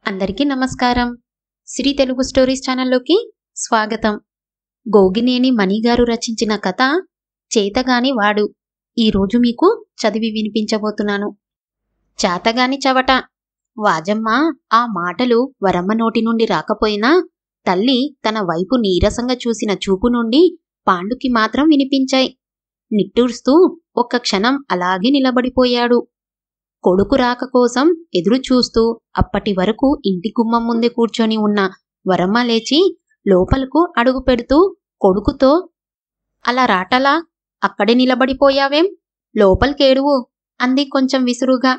అందరికీ నమస్కారం. శ్రీ తెలుగు స్టోరీస్ ఛానల్లోకి స్వాగతం. గోగినేని మణిగారు రచించిన కథ చేతగాని వాడు ఈరోజు మీకు చదివి వినిపించబోతున్నాను. చేతగాని చవట. వాజమ్మ ఆ మాటలు వరమ్మ నోటి నుండి రాకపోయినా తల్లి తన వైపు నీరసంగా చూసిన చూపు నుండి పాండుకి మాత్రం వినిపించాయి. నిట్టూర్స్తూ ఒక్క క్షణం అలాగే నిలబడిపోయాడు. కొడుకు రాక కోసం ఎదురు చూస్తూ అప్పటి వరకు ఇంటి గుమ్మం ముందే కూర్చొని ఉన్న వరమ్మ లేచి లోపలకు అడుగు పెడుతూ కొడుకుతో, అలా రాటలా అక్కడే నిలబడిపోయావేం, లోపలికేడువు అంది కొంచెం విసురుగా.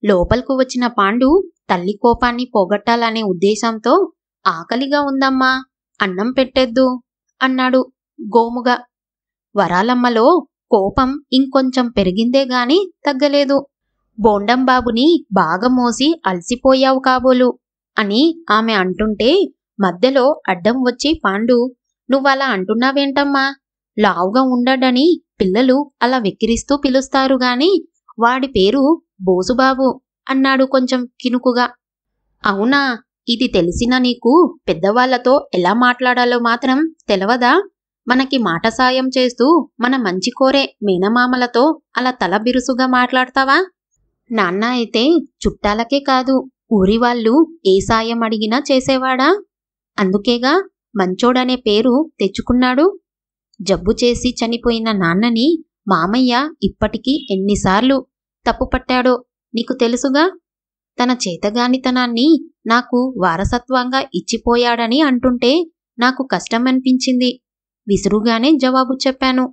లోపలకు వచ్చిన పాండు తల్లి కోపాన్ని పోగొట్టాలనే ఉద్దేశంతో, ఆకలిగా ఉందమ్మా, అన్నం పెట్టేద్దు అన్నాడు గోముగా. వరాలమ్మలో కోపం ఇంకొంచెం పెరిగిందే గాని తగ్గలేదు. బోండం బాబుని బాగా మోసి అలసిపోయావు కాబోలు అని ఆమె అంటుంటే మధ్యలో అడ్డం వచ్చి పాండు, నువ్వలా అంటున్నావేంటమ్మా, లావుగా ఉండడని పిల్లలు అలా వెక్కిరిస్తూ పిలుస్తారు గాని వాడి పేరు బోసుబాబు అన్నాడు కొంచెం కినుకుగా. అవునా, ఇది తెలిసిన నీకు పెద్దవాళ్లతో ఎలా మాట్లాడాలో మాత్రం తెలవదా? మనకి మాట సాయం చేస్తూ మన మంచి కోరే మేనమామలతో అలా తల బిరుసుగా మాట్లాడతావా? నాన్న అయితే చుట్టాలకే కాదు ఊరివాళ్ళు ఏ సాయం అడిగినా చేసేవాడా? అందుకేగా మంచోడనే పేరు తెచ్చుకున్నాడు. జబ్బు చేసి చనిపోయిన నాన్నని మామయ్య ఇప్పటికీ ఎన్నిసార్లు తప్పుపట్టాడో నీకు తెలుసుగా. తన చేతగానితనాన్ని నాకు వారసత్వంగా ఇచ్చిపోయాడని అంటుంటే నాకు కష్టమనిపించింది. విసురుగానే జవాబు చెప్పాను.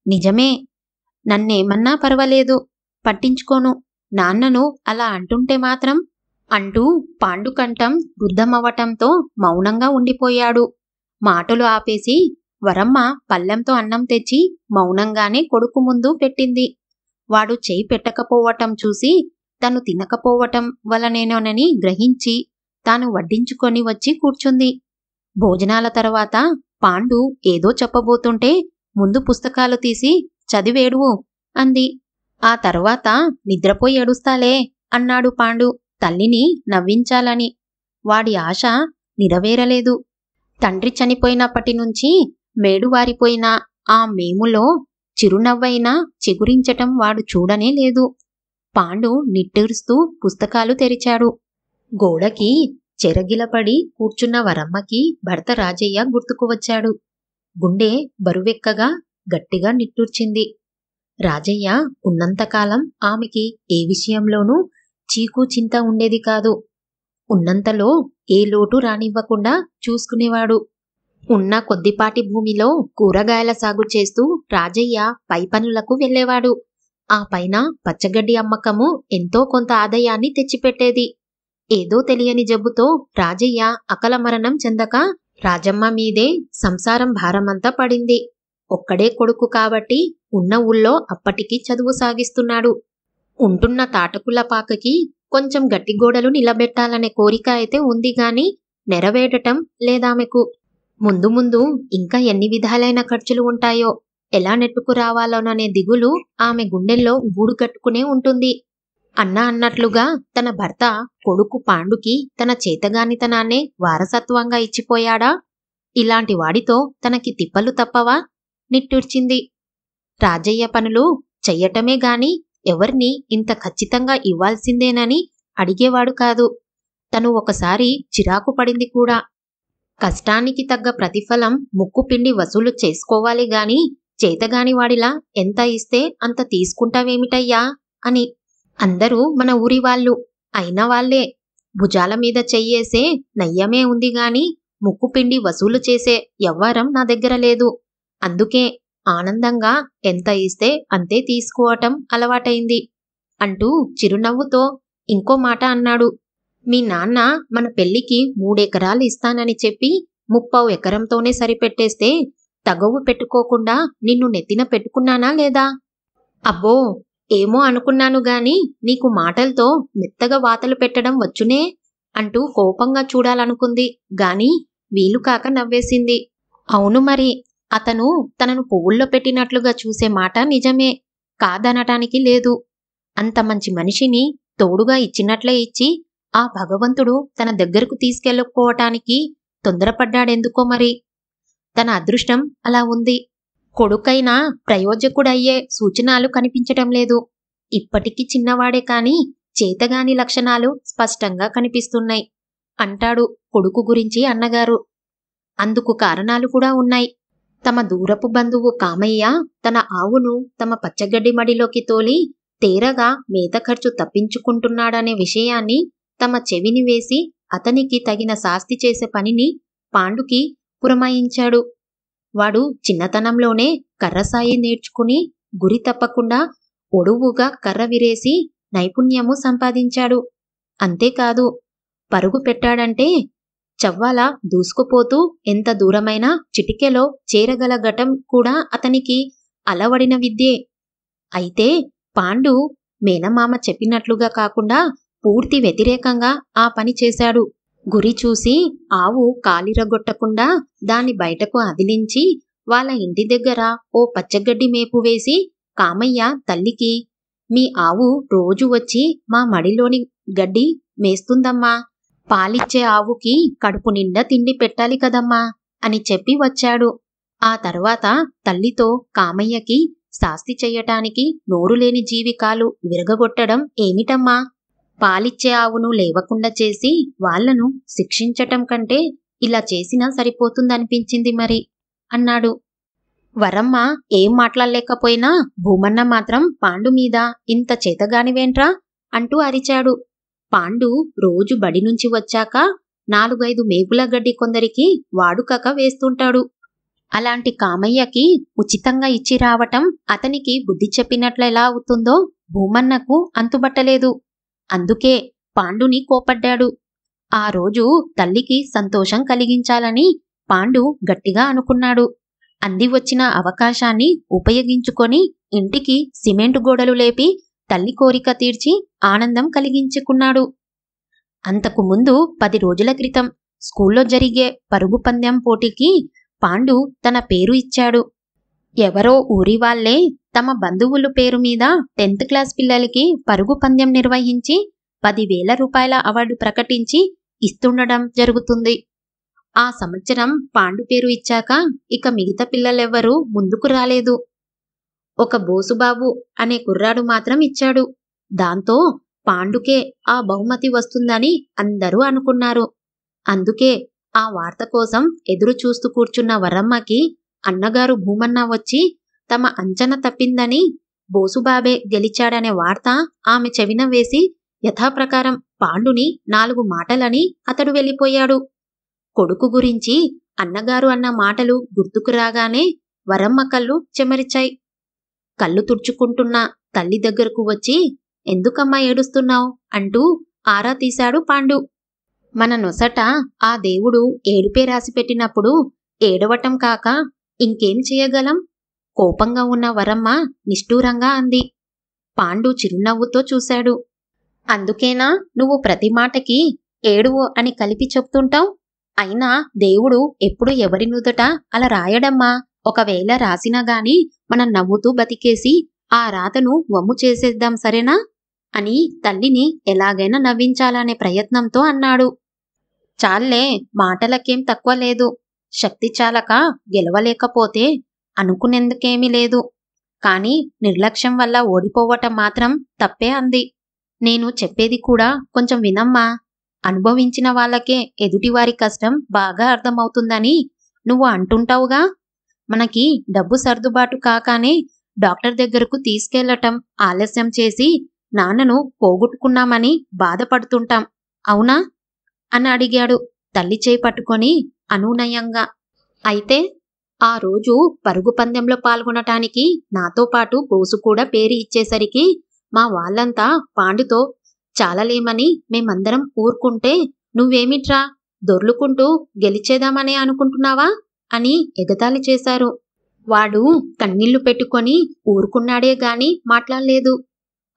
నిజమే, నన్నేమన్నా పర్వాలేదు, పట్టించుకోను. నాన్నను అలా అంటుంటే మాత్రం అంటూ పాండుకంఠం రుద్ధమవ్వటంతో మౌనంగా ఉండిపోయాడు. మాటలు ఆపేసి వరమ్మ పళ్ళెంతో అన్నం తెచ్చి మౌనంగానే కొడుకు ముందు పెట్టింది. వాడు చేయి పెట్టకపోవటం చూసి తను తినకపోవటం వలనేనోనని గ్రహించి తాను వడ్డించుకొని వచ్చి కూర్చుంది. భోజనాల తర్వాత పాండు ఏదో చెప్పబోతుంటే ముందు పుస్తకాలు తీసి చదివేడువు అంది. ఆ తర్వాత నిద్రపోయి ఏడుస్తాలే అన్నాడు పాండు తల్లిని నవ్వించాలని. వాడి ఆశ నెరవేరలేదు. తండ్రి చనిపోయినప్పటి నుంచి మేడువారిపోయిన ఆ మేములో చిరునవ్వైనా చిగురించటం వాడు చూడనే లేదు. పాండు నిట్టూరుస్తూ పుస్తకాలు తెరిచాడు. గోడకి చెరగిలపడి కూర్చున్న వరమ్మకి భర్త రాజయ్య గుర్తుకు వచ్చాడు. గుండె బరువెక్కగా గట్టిగా నిట్టూర్చింది. రాజయ్య ఉన్నంతకాలం ఆమెకి ఏ విషయంలోనూ చీకు చింత ఉండేది కాదు. ఉన్నంతలో ఏ లోటు రానివ్వకుండా చూసుకునేవాడు. ఉన్న కొద్దిపాటి భూమిలో కూరగాయల సాగు చేస్తూ రాజయ్య పై పనులకు వెళ్లేవాడు. ఆ పైన పచ్చగడ్డి అమ్మకము ఎంతో కొంత ఆదాయాన్ని తెచ్చిపెట్టేది. ఏదో తెలియని జబ్బుతో రాజయ్య అకాల మరణం చెందక రాజమ్మ మీదే సంసారం భారమంతా పడింది. ఒక్కడే కొడుకు కాబట్టి ఉన్న ఊళ్ళో అప్పటికి చదువు సాగిస్తున్నాడు. ఉంటున్న తాటకుల పాకకి కొంచెం గట్టి గోడలు నిలబెట్టాలనే కోరిక అయితే ఉంది గాని నెరవేరటం లేదామెకు. ముందు ముందు ఇంకా ఎన్ని విధాలైన ఖర్చులు ఉంటాయో, ఎలా నెట్టుకు రావాలోననే దిగులు ఆమె గుండెల్లో గూడు కట్టుకునే ఉంటుంది. అన్నట్లుగా తన భర్త కొడుకు పాండుకి తన చేతగానితనాన్నే వారసత్వంగా ఇచ్చిపోయాడా? ఇలాంటి వాడితో తనకి తిప్పలు తప్పవా? నిట్టూర్చింది. రాజయ్య పనులు చెయ్యటమే గాని ఎవరిని ఇంత ఖచ్చితంగా ఇవ్వాల్సిందేనని అడిగేవాడు కాదు. తను ఒకసారి చిరాకు పడింది కూడా. కష్టానికి తగ్గ ప్రతిఫలం ముక్కు పిండి వసూలు చేసుకోవాలి గాని చేతగాని వాడిలా ఎంత ఇస్తే అంత తీసుకుంటావేమిటయ్యా అని. అందరూ మన ఊరి వాళ్ళు అయిన వాళ్లే. భుజాల మీద చెయ్యేసే నయ్యమే ఉంది గాని ముక్కు పిండి వసూలు చేసే యవ్వారం నా దగ్గర లేదు. అందుకే ఆనందంగా ఎంత ఇస్తే అంతే తీసుకోవటం అలవాటైంది అంటూ చిరునవ్వుతో ఇంకో మాట అన్నాడు. మీ నాన్న మన పెళ్లికి 3 ఎకరాలు ఇస్తానని చెప్పి 30 ఎకరంతోనే సరిపెట్టేస్తే తగవు పెట్టుకోకుండా నిన్ను నెత్తిన పెట్టుకున్నానా లేదా? అబ్బో, ఏమో అనుకున్నాను గాని నీకు మాటలతో మెత్తగా వాతలు పెట్టడం వచ్చునే అంటూ కోపంగా చూడాలనుకుంది గాని వీలుకాక నవ్వేసింది. అవును మరి, అతను తనను పువ్వుల్లో పెట్టినట్లుగా చూసే మాట నిజమే, కాదనటానికి లేదు. అంత మంచి మనిషిని తోడుగా ఇచ్చినట్లే ఇచ్చి ఆ భగవంతుడు తన దగ్గరకు తీసుకెళ్ళకపోవటానికి తొందరపడ్డాడెందుకో మరి. తన అదృష్టం అలా ఉంది. కొడుకైనా ప్రయోజకుడయ్యే సూచనలు కనిపించటం లేదు. ఇప్పటికీ చిన్నవాడే కాని చేతగాని లక్షణాలు స్పష్టంగా కనిపిస్తున్నాయి అంటాడు కొడుకు గురించి అన్నగారు. అందుకు కారణాలు కూడా ఉన్నాయి. తమ దూరపు బంధువు కామయ్య తన ఆవును తమ పచ్చగడ్డి మడిలోకి తోలి తేరగా మేత ఖర్చు తప్పించుకుంటున్నాడనే విషయాన్ని తమ చెవిని వేసి అతనికి తగిన శాస్తి చేసే పనిని పాండుకి పురమాయించాడు. వాడు చిన్నతనంలోనే కర్రసాయి నేర్చుకుని గురి తప్పకుండా ఒడువుగా కర్ర విరేసి నైపుణ్యము సంపాదించాడు. అంతేకాదు, పరుగు పెట్టాడంటే చవ్వాల దూసుకుపోతూ ఎంత దూరమైనా చిటికెలో చేరగల ఘటం కూడా అతనికి అలవడిన విద్యే. అయితే పాండు మేనమామ చెప్పినట్లుగా కాకుండా పూర్తి వ్యతిరేకంగా ఆ పని చేశాడు. గురి చూసి ఆవు కాలిరగొట్టకుండా దాన్ని బయటకు అదిలించి వాళ్ళ ఇంటి దగ్గర ఓ పచ్చగడ్డి మేపు వేసి కామయ్య తల్లికి, మీ ఆవు రోజు వచ్చి మా మడిలోని గడ్డి మేస్తుందమ్మా, పాలిచ్చే ఆవుకి కడుపు నిండా తిండి పెట్టాలి కదమ్మా అని చెప్పి వచ్చాడు. ఆ తర్వాత తల్లితో కామయ్యకి శాస్తి చెయ్యటానికి నోరులేని జీవికాలు విరగగొట్టడం ఏమిటమ్మా, పాలిచ్చే ఆవును లేవకుండా చేసి వాళ్లను శిక్షించటం కంటే ఇలా చేసినా సరిపోతుందనిపించింది మరి అన్నాడు. వరమ్మ ఏం మాట్లాడలేకపోయినా భూమన్న మాత్రం పాండు మీద ఇంత చేతగానివేంట్రా అంటూ అరిచాడు. పాండు రోజు బడి నుంచి వచ్చాక 4-5 మేపుల గడ్డి కొందరికి వాడుకక వేస్తుంటాడు. అలాంటి కామయ్యకి ఉచితంగా ఇచ్చి రావటం అతనికి బుద్ధి చెప్పినట్లెలా అవుతుందో భూమన్నకు అంతుబట్టలేదు. అందుకే పాండుని కోపడ్డాడు. ఆ రోజు తల్లికి సంతోషం కలిగించాలని పాండు గట్టిగా అనుకున్నాడు. అంది వచ్చిన అవకాశాన్ని ఉపయోగించుకొని ఇంటికి సిమెంటు గోడలు లేపి తల్లి కోరిక తీర్చి ఆనందం కలిగించుకున్నాడు. అంతకు ముందు 10 రోజుల క్రితం స్కూల్లో జరిగే పరుగు పందెం పోటీకి పాండు తన పేరు ఇచ్చాడు. ఎవరో ఊరి వాళ్లే తమ బంధువుల పేరు మీద 10th క్లాస్ పిల్లలకి పరుగు పందెం నిర్వహించి 10,000 రూపాయల అవార్డు ప్రకటించి ఇస్తుండడం జరుగుతుంది. ఆ సంవత్సరం పాండు పేరు ఇచ్చాక ఇక మిగతా పిల్లలెవ్వరూ ముందుకు రాలేదు. ఒక బోసుబాబు అనే కుర్రాడు మాత్రం ఇచ్చాడు. దాంతో పాండుకే ఆ బహుమతి వస్తుందని అందరూ అనుకున్నారు. అందుకే ఆ వార్త కోసం ఎదురు చూస్తూ కూర్చున్న వరమ్మకి అన్నగారు భూమన్న వచ్చి తమ అంచనా తప్పిందని, బోసుబాబే గెలిచాడనే వార్త ఆమె చెవిన వేసి యథాప్రకారం పాండుని 4 మాటలని అతడు వెళ్ళిపోయాడు. కొడుకు గురించి అన్నగారు అన్న మాటలు గుర్తుకు రాగానే వరమ్మ కళ్ళు చెమరిచాయి. కళ్ళు తుడుచుకుంటున్న తల్లి దగ్గరకు వచ్చి, ఎందుకమ్మా ఏడుస్తున్నావు అంటూ ఆరా తీశాడు పాండు. మన నొసట ఆ దేవుడు ఏడుపే రాసిపెట్టినప్పుడు ఏడవటం కాక ఇంకేం చేయగలం? కోపంగా ఉన్న వరమ్మ నిష్ఠూరంగా అంది. పాండు చిరునవ్వుతో చూశాడు. అందుకేనా నువ్వు ప్రతి మాటకి ఏడువు అని కలిపి చెప్తుంటావు? అయినా దేవుడు ఎప్పుడు ఎవరి నుదుట అలా రాయడమ్మా. ఒకవేళ రాసినా గాని మనం నవ్వుతూ బతికేసి ఆ రాతను వమ్ము చేసేద్దాం, సరేనా అని తల్లిని ఎలాగైనా నవ్వించాలనే ప్రయత్నంతో అన్నాడు. చాల్లే, మాటలకేం తక్కువ లేదు. శక్తి చాలక గెలవలేకపోతే అనుకునేందుకేమీ లేదు. కాని నిర్లక్ష్యం వల్ల ఓడిపోవటం మాత్రం తప్పే అంది. నేను చెప్పేది కూడా కొంచెం వినమ్మా. అనుభవించిన వాళ్ళకే ఎదుటివారి కష్టం బాగా అర్థమవుతుందని నువ్వు అంటుంటావుగా. మనకి డబ్బు సర్దుబాటు కాకానే డాక్టర్ దగ్గరకు తీసుకెళ్లటం ఆలస్యం చేసి నాన్నను పోగొట్టుకున్నామని బాధపడుతుంటాం, అవునా అని అడిగాడు తల్లి చేయి పట్టుకొని అనునయంగా. అయితే ఆ రోజు పరుగు పందెంలో పాల్గొనటానికి నాతో పాటు బోసు కూడా పేరు ఇచ్చేసరికి మా వాళ్ళంతా పాండుతో చాలలేమని మేమందరం ఊరుకుంటే నువ్వేమిట్రా దొర్లుకుంటూ గెలిచేదామనే అనుకుంటున్నావా అని ఎగతాళి చేశారు. వాడు కన్నీళ్లు పెట్టుకొని ఊరుకున్నాడే గాని మాట్లాడలేదు.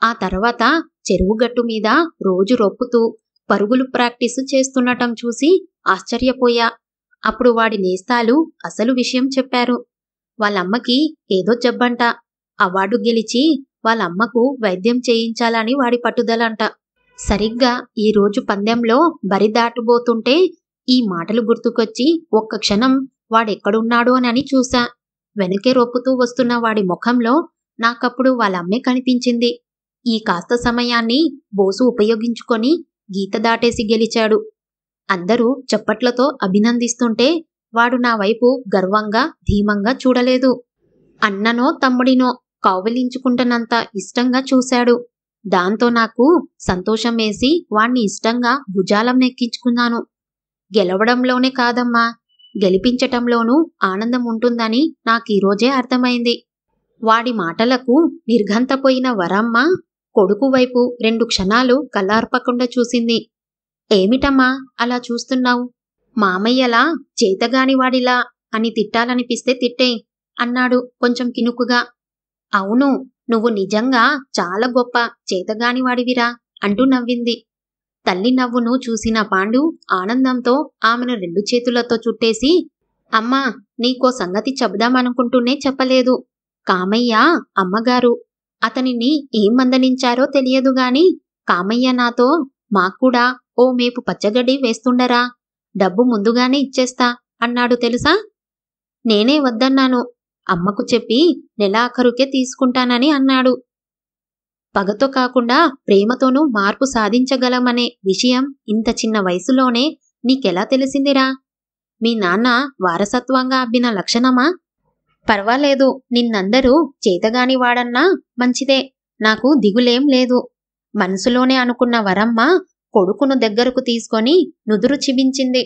ఆ తర్వాత చెరువుగట్టు మీద రోజు రొప్పుతూ పరుగులు ప్రాక్టీసు చేస్తుండటం చూసి ఆశ్చర్యపోయా. అప్పుడు వాడి నేస్తాలు అసలు విషయం చెప్పారు. వాళ్ళమ్మకి ఏదో జబ్బంట. అవార్డు గెలిచి వాళ్ళమ్మకు వైద్యం చేయించాలని వాడి పట్టుదలంట. సరిగ్గా ఈరోజు పందెంలో బరి దాటబోతుంటే ఈ మాటలు గుర్తుకొచ్చి ఒక్క క్షణం వాడెక్కడున్నాడు అని చూశా. వెనకే రొప్పుతూ వస్తున్న వాడి ముఖంలో నాకప్పుడు వాళ్ళమ్మే కనిపించింది. ఈ కాస్త సమయాన్ని బోసు ఉపయోగించుకొని గీత దాటేసి గెలిచాడు. అందరూ చప్పట్లతో అభినందిస్తుంటే వాడు నా వైపు గర్వంగా ధీమంగా చూడలేదు. అన్ననో తమ్ముడినో కౌగిలించుకుంటున్నంత ఇష్టంగా చూశాడు. దాంతో నాకు సంతోషం వేసి వాణ్ణి ఇష్టంగా భుజాలం నెక్కించుకున్నాను. గెలవడంలోనే కాదమ్మా, గెలిపించటంలోనూ ఆనందం ఉంటుందని నాకీరోజే అర్థమైంది. వాడి మాటలకు నిర్ఘంతపోయిన వరమ్మ కొడుకు వైపు 2 క్షణాలు కళ్ళార్పకుండా చూసింది. ఏమిటమ్మా అలా చూస్తున్నావు? మామయ్యలా చేతగానివాడిలా అని తిట్టాలనిపిస్తే తిట్టేయ్ అన్నాడు కొంచెం కినుకుగా. అవును, నువ్వు నిజంగా చాలా గొప్ప చేతగానివాడివిరా అంటూ నవ్వింది. తల్లి నవ్వును చూసిన పాండు ఆనందంతో ఆమెను 2 చేతులతో చుట్టేసి, అమ్మా, నీకో సంగతి చెబుదామనుకుంటూనే చెప్పలేదు. కామయ్య అమ్మగారు అతనిని ఏం మందలించారో తెలియదుగాని కామయ్య నాతో మాక్కూడా ఓ మేపు పచ్చగడ్డి వేస్తుండరా, డబ్బు ముందుగానే ఇచ్చేస్తా అన్నాడు తెలుసా. నేనే వద్దన్నాను. అమ్మకు చెప్పి నెలాఖరుకే తీసుకుంటానని అన్నాడు. పగతో కాకుండా ప్రేమతోనూ మార్పు సాధించగలమనే విషయం ఇంత చిన్న వయసులోనే నీకెలా తెలిసిందిరా? మీ నాన్న వారసత్వంగా అబ్బిన లక్షణమా? పర్వాలేదు, నిన్నందరూ చేతగాని వాడన్నా మంచిదే, నాకు దిగులేం లేదు. మనసులోనే అనుకున్న వరమ్మ కొడుకును దగ్గరకు తీసుకొని నుదురు చిబించింది.